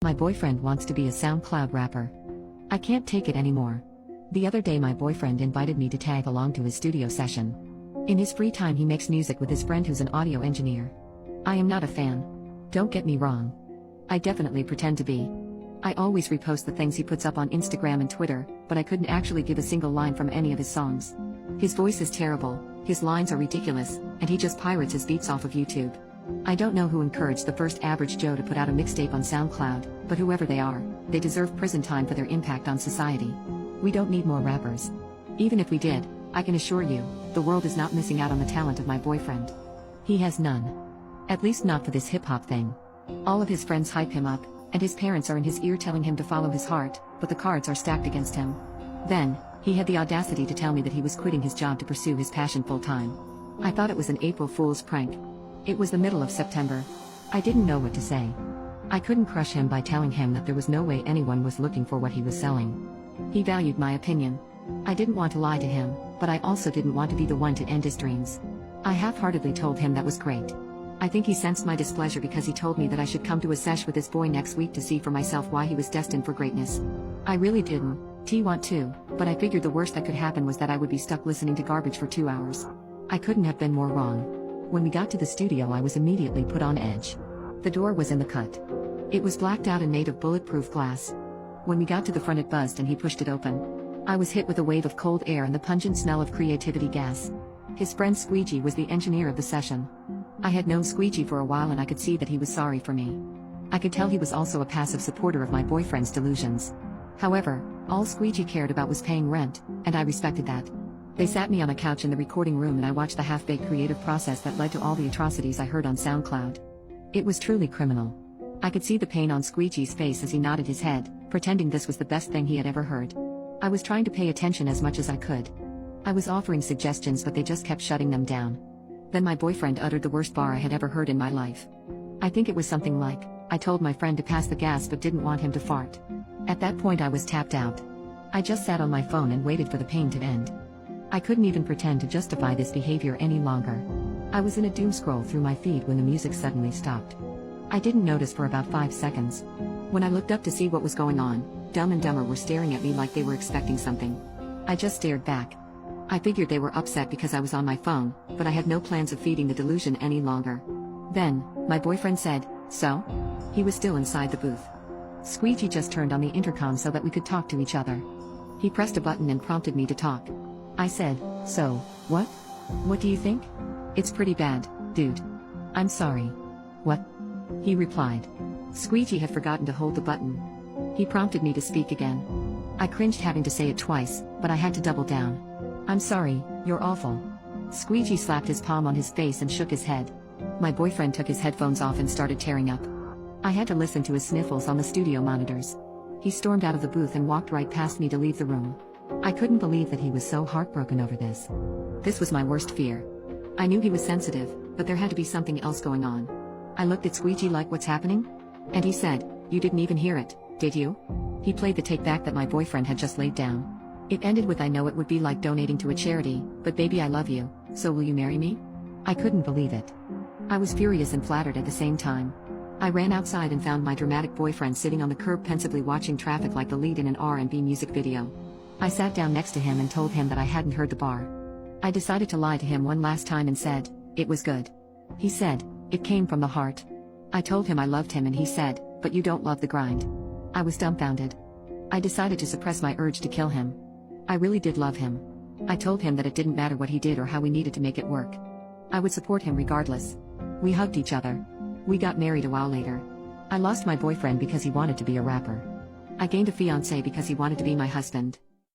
My boyfriend wants to be a SoundCloud rapper. I can't take it anymore. The other day my boyfriend invited me to tag along to his studio session. In his free time he makes music with his friend who's an audio engineer. I am not a fan. Don't get me wrong. I definitely pretend to be. I always repost the things he puts up on Instagram and Twitter, but I couldn't actually give a single line from any of his songs. His voice is terrible, his lines are ridiculous, and he just pirates his beats off of YouTube. I don't know who encouraged the first average Joe to put out a mixtape on SoundCloud, but whoever they are, they deserve prison time for their impact on society. We don't need more rappers. Even if we did, I can assure you, the world is not missing out on the talent of my boyfriend. He has none. At least not for this hip-hop thing. All of his friends hype him up, and his parents are in his ear telling him to follow his heart, but the cards are stacked against him. Then, he had the audacity to tell me that he was quitting his job to pursue his passion full-time. I thought it was an April Fool's prank. It was the middle of September. I didn't know what to say. I couldn't crush him by telling him that there was no way anyone was looking for what he was selling. He valued my opinion. I didn't want to lie to him, but I also didn't want to be the one to end his dreams. I half-heartedly told him that was great. I think he sensed my displeasure because he told me that I should come to a sesh with this boy next week to see for myself why he was destined for greatness. I really didn't want to, but I figured the worst that could happen was that I would be stuck listening to garbage for 2 hours. I couldn't have been more wrong. When we got to the studio I was immediately put on edge. The door was in the cut. It was blacked out and made of bulletproof glass. When we got to the front it buzzed and he pushed it open. I was hit with a wave of cold air and the pungent smell of creativity gas. His friend Squeegee was the engineer of the session. I had known Squeegee for a while and I could see that he was sorry for me. I could tell he was also a passive supporter of my boyfriend's delusions. However, all Squeegee cared about was paying rent, and I respected that. They sat me on a couch in the recording room and I watched the half-baked creative process that led to all the atrocities I heard on SoundCloud. It was truly criminal. I could see the pain on Squeegee's face as he nodded his head, pretending this was the best thing he had ever heard. I was trying to pay attention as much as I could. I was offering suggestions but they just kept shutting them down. Then my boyfriend uttered the worst bar I had ever heard in my life. I think it was something like, I told my friend to pass the gas but didn't want him to fart. At that point I was tapped out. I just sat on my phone and waited for the pain to end. I couldn't even pretend to justify this behavior any longer. I was in a doom scroll through my feed when the music suddenly stopped. I didn't notice for about 5 seconds. When I looked up to see what was going on, Dumb and Dumber were staring at me like they were expecting something. I just stared back. I figured they were upset because I was on my phone, but I had no plans of feeding the delusion any longer. Then, my boyfriend said, "So?" He was still inside the booth. Squeegee just turned on the intercom so that we could talk to each other. He pressed a button and prompted me to talk. I said, "So, what? What do you think?" "It's pretty bad, dude. I'm sorry." "What?" he replied. Squeegee had forgotten to hold the button. He prompted me to speak again. I cringed having to say it twice, but I had to double down. "I'm sorry, you're awful." Squeegee slapped his palm on his face and shook his head. My boyfriend took his headphones off and started tearing up. I had to listen to his sniffles on the studio monitors. He stormed out of the booth and walked right past me to leave the room. I couldn't believe that he was so heartbroken over this. This was my worst fear. I knew he was sensitive, but there had to be something else going on. I looked at Squeegee like, "What's happening?" And he said, "You didn't even hear it, did you?" He played the take back that my boyfriend had just laid down. It ended with, "I know it would be like donating to a charity, but baby I love you, so will you marry me?" I couldn't believe it. I was furious and flattered at the same time. I ran outside and found my dramatic boyfriend sitting on the curb pensively watching traffic like the lead in an R&B music video. I sat down next to him and told him that I hadn't heard the bar. I decided to lie to him one last time and said, "It was good." He said, "It came from the heart." I told him I loved him and he said, "But you don't love the grind." I was dumbfounded. I decided to suppress my urge to kill him. I really did love him. I told him that it didn't matter what he did or how we needed to make it work. I would support him regardless. We hugged each other. We got married a while later. I lost my boyfriend because he wanted to be a rapper. I gained a fiancé because he wanted to be my husband.